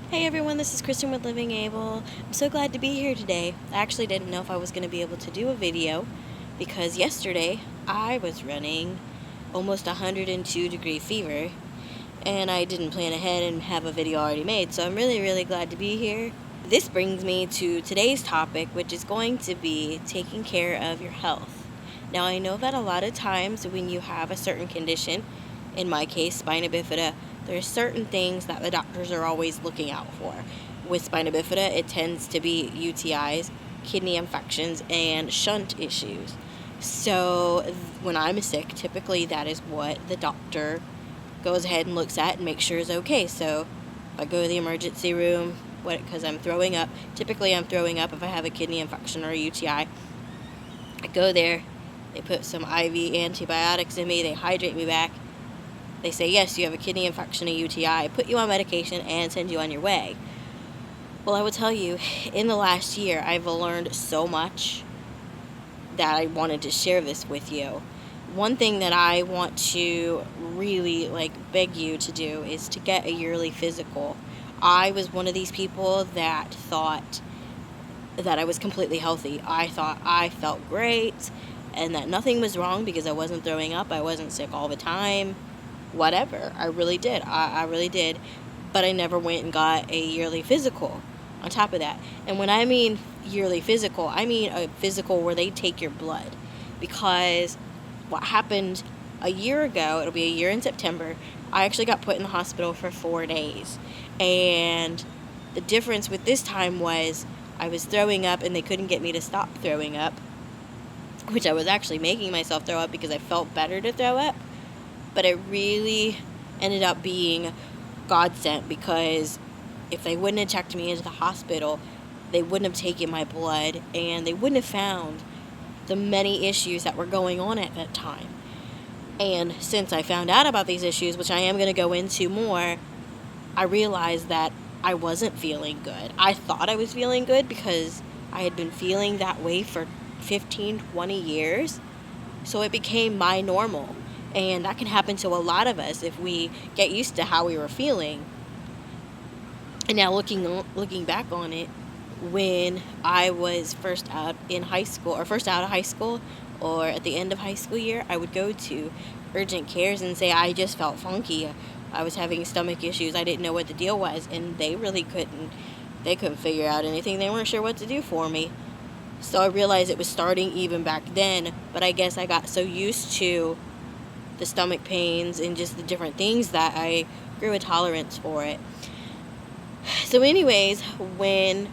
Hey everyone, this is Kristen with Living Able. I'm so glad to be here today. I actually didn't know if I was going to be able to do a video because yesterday I was running almost 102-degree fever and I didn't plan ahead and have a video already made, so I'm really glad to be here. This brings me to today's topic, which is going to be taking care of your health. Now, I know that a lot of times when you have a certain condition, in my case, spina bifida, there's certain things that the doctors are always looking out for. With spina bifida, it tends to be UTIs, kidney infections, and shunt issues. So when I'm sick, typically that is what the doctor goes ahead and looks at and makes sure is okay. So if I go to the emergency room, because I'm throwing up, typically I'm throwing up if I have a kidney infection or a UTI. I go there, they put some IV antibiotics in me, they hydrate me back. They say, yes, you have a kidney infection, a UTI, put you on medication, and send you on your way. Well, I will tell you, in the last year, I've learned so much that I wanted to share this with you. One thing that I want to really, beg you to do is to get a yearly physical. I was one of these people that thought that I was completely healthy. I thought I felt great and that nothing was wrong because I wasn't throwing up, I wasn't sick all the time. Whatever. I really did. I really did. But I never went and got a yearly physical on top of that. And when I mean yearly physical, I mean a physical where they take your blood. Because what happened a year ago, it'll be a year in September, I actually got put in the hospital for 4 days. And the difference with this time was I was throwing up and they couldn't get me to stop throwing up, which I was actually making myself throw up because I felt better to throw up. But it really ended up being godsend because if they wouldn't have checked me into the hospital, they wouldn't have taken my blood and they wouldn't have found the many issues that were going on at that time. And since I found out about these issues, which I am going to go into more, I realized that I wasn't feeling good. I thought I was feeling good because I had been feeling that way for 15, 20 years. So it became my normal. And that can happen to a lot of us if we get used to how we were feeling. And now looking back on it, when I was first out of high school, or at the end of high school year, I would go to urgent cares and say I just felt funky. I was having stomach issues. I didn't know what the deal was, and they really couldn't figure out anything. They weren't sure what to do for me. So I realized it was starting even back then, but I guess I got so used to the stomach pains and just the different things that I grew a tolerance for it. So anyways, when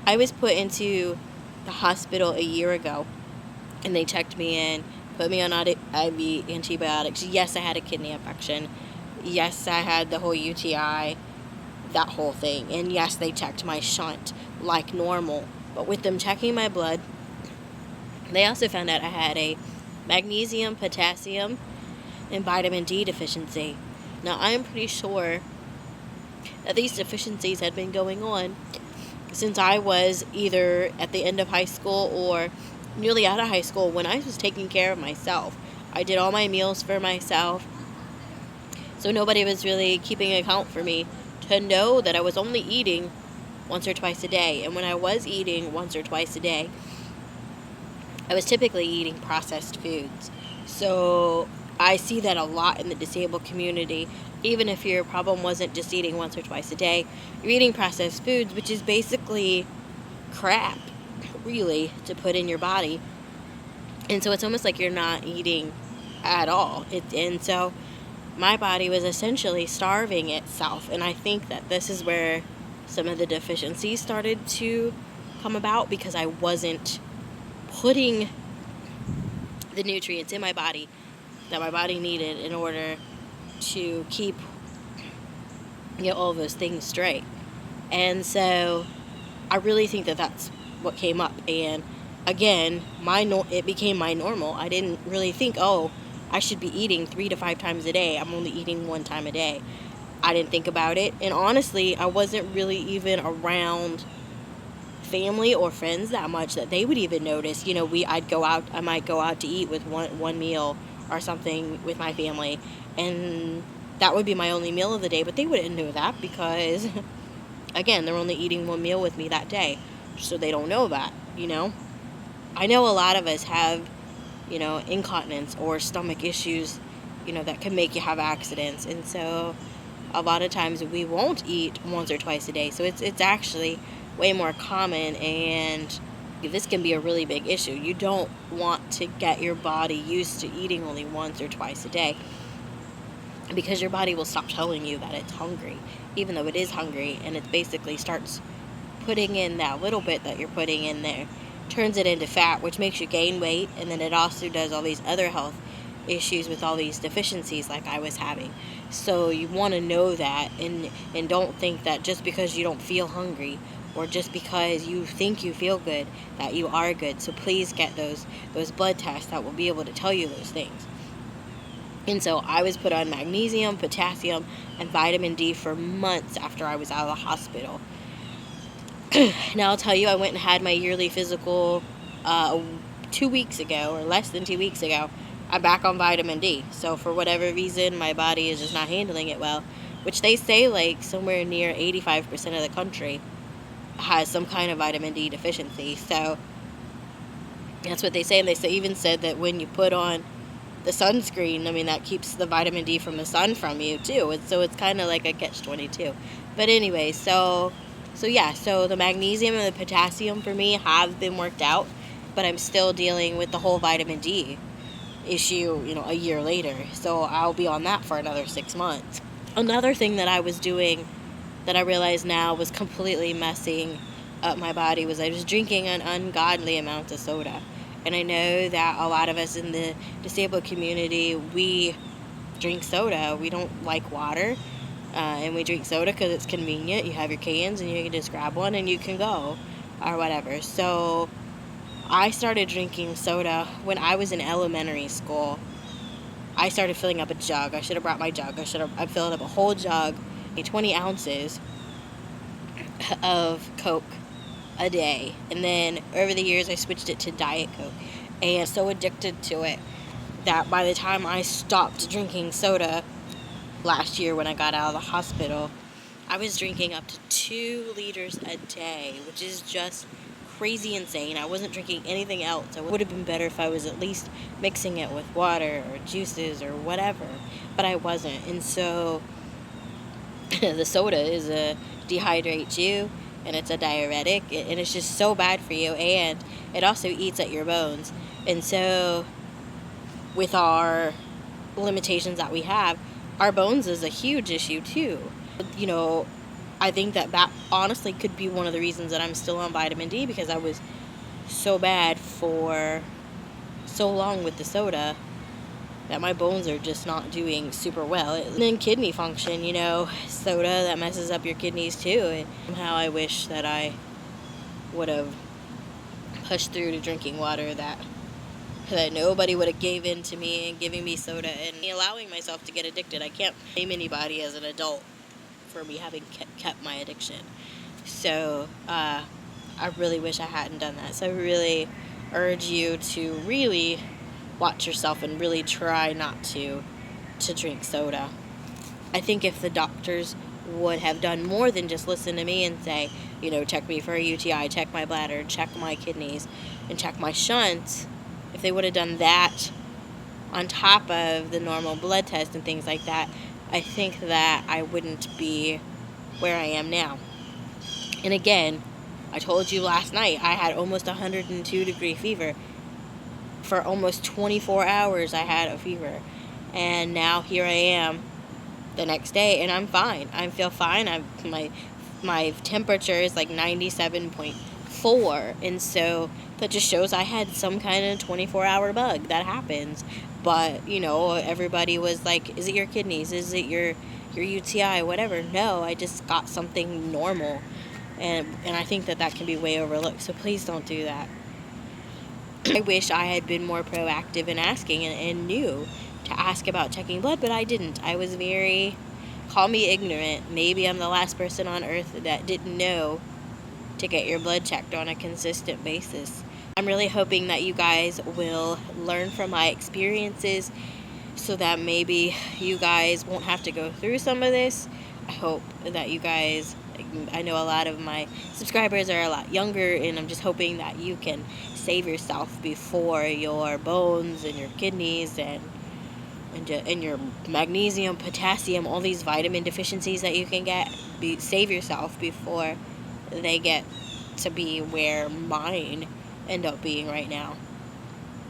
I was put into the hospital a year ago and they checked me in, put me on IV antibiotics, yes, I had a kidney infection. Yes, I had the whole UTI, that whole thing. And yes, they checked my shunt like normal. But with them checking my blood, they also found out I had a magnesium, potassium, and vitamin D deficiency. Now, I am pretty sure that these deficiencies had been going on since I was either at the end of high school or nearly out of high school when I was taking care of myself. I did all my meals for myself, so nobody was really keeping account for me to know that I was only eating once or twice a day. And when I was eating once or twice a day, I was typically eating processed foods. So I see that a lot in the disabled community. Even if your problem wasn't just eating once or twice a day, you're eating processed foods, which is basically crap, really, to put in your body. And so it's almost like you're not eating at all. And so my body was essentially starving itself. And I think that this is where some of the deficiencies started to come about because I wasn't putting the nutrients in my body that my body needed in order to keep all those things straight. And so I really think that that's what came up. And again, it became my normal. I didn't really think, I should be eating 3 to 5 times a day. I'm only eating 1 time a day. I didn't think about it. And honestly, I wasn't really even around family or friends that much that they would even notice. I might go out to eat with one meal or something with my family, and that would be my only meal of the day, but they wouldn't know that because Again, they're only eating one meal with me that day, so they don't know that, I know a lot of us have, incontinence or stomach issues, that can make you have accidents. And so a lot of times we won't eat once or twice a day. So it's actually way more common, and this can be a really big issue. You don't want to get your body used to eating only once or twice a day, because your body will stop telling you that it's hungry, even though it is hungry, and it basically starts putting in that little bit that you're putting in there, turns it into fat, which makes you gain weight, and then it also does all these other health issues with all these deficiencies like I was having. So you want to know that, and don't think that just because you don't feel hungry or just because you think you feel good that you are good. So please get those blood tests that will be able to tell you those things. And so I was put on magnesium, potassium, and vitamin D for months after I was out of the hospital. Now I'll tell you, I went and had my yearly physical 2 weeks ago, or less than 2 weeks ago. I'm back on vitamin D. So for whatever reason, my body is just not handling it well, which they say like somewhere near 85% of the country has some kind of vitamin D deficiency. So that's what they say. And they even said that when you put on the sunscreen, that keeps the vitamin D from the sun from you too. And so it's kind of like a catch-22. But anyway, so the magnesium and the potassium for me have been worked out, but I'm still dealing with the whole vitamin D issue, a year later. So I'll be on that for another 6 months. Another thing that I was doing that I realize now was completely messing up my body was I was drinking an ungodly amount of soda. And I know that a lot of us in the disabled community, we drink soda. We don't like water. And we drink soda because it's convenient. You have your cans and you can just grab one and you can go or whatever. So I started drinking soda when I was in elementary school. I started filling up a jug. I should have brought my jug. I filled up a whole jug, 20 ounces of Coke a day. And then over the years I switched it to Diet Coke. And so addicted to it that by the time I stopped drinking soda last year when I got out of the hospital, I was drinking up to 2 liters a day, which is just crazy insane. I wasn't drinking anything else. It would have been better if I was at least mixing it with water or juices or whatever, but I wasn't. And so the soda dehydrates you, and it's a diuretic, and it's just so bad for you, and it also eats at your bones. And so with our limitations that we have, our bones is a huge issue too. I think that honestly could be one of the reasons that I'm still on vitamin D, because I was so bad for so long with the soda that my bones are just not doing super well. And then kidney function, soda that messes up your kidneys too. And somehow I wish that I would have pushed through to drinking water, that nobody would have gave in to me and giving me soda and allowing myself to get addicted. I can't blame anybody as an adult for me having kept my addiction. So I really wish I hadn't done that. So I really urge you to really watch yourself and really try not to drink soda. I think if the doctors would have done more than just listen to me and say, check me for a UTI, check my bladder, check my kidneys, and check my shunts, if they would have done that on top of the normal blood test and things like that, I think that I wouldn't be where I am now. And again, I told you last night, I had almost 102-degree fever. For almost 24 hours I had a fever. And now here I am the next day, and I'm fine. I feel fine. My temperature is like 97.4, and so that just shows I had some kind of 24-hour bug. That happens. But, everybody was like, is it your kidneys? Is it your UTI? Whatever. No, I just got something normal. And I think that can be way overlooked. So please don't do that. I wish I had been more proactive in asking and knew to ask about checking blood, but I didn't. I was call me ignorant. Maybe I'm the last person on earth that didn't know to get your blood checked on a consistent basis. I'm really hoping that you guys will learn from my experiences so that maybe you guys won't have to go through some of this. I hope that you guys I know a lot of my subscribers are a lot younger, and I'm just hoping that you can save yourself before your bones and your kidneys and your magnesium, potassium, all these vitamin deficiencies that you can get. Save yourself before they get to be where mine end up being right now.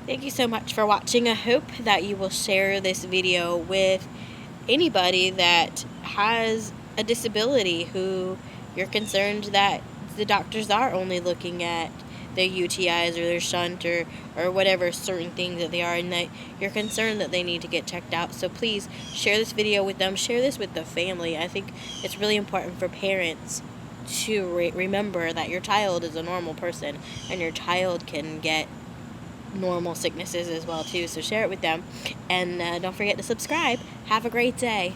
Thank you so much for watching. I hope that you will share this video with anybody that has a disability who you're concerned that the doctors are only looking at their UTIs or their shunt or whatever certain things that they are, and that you're concerned that they need to get checked out. So please share this video with them. Share this with the family. I think it's really important for parents to remember that your child is a normal person, and your child can get normal sicknesses as well too. So share it with them, and don't forget to subscribe. Have a great day.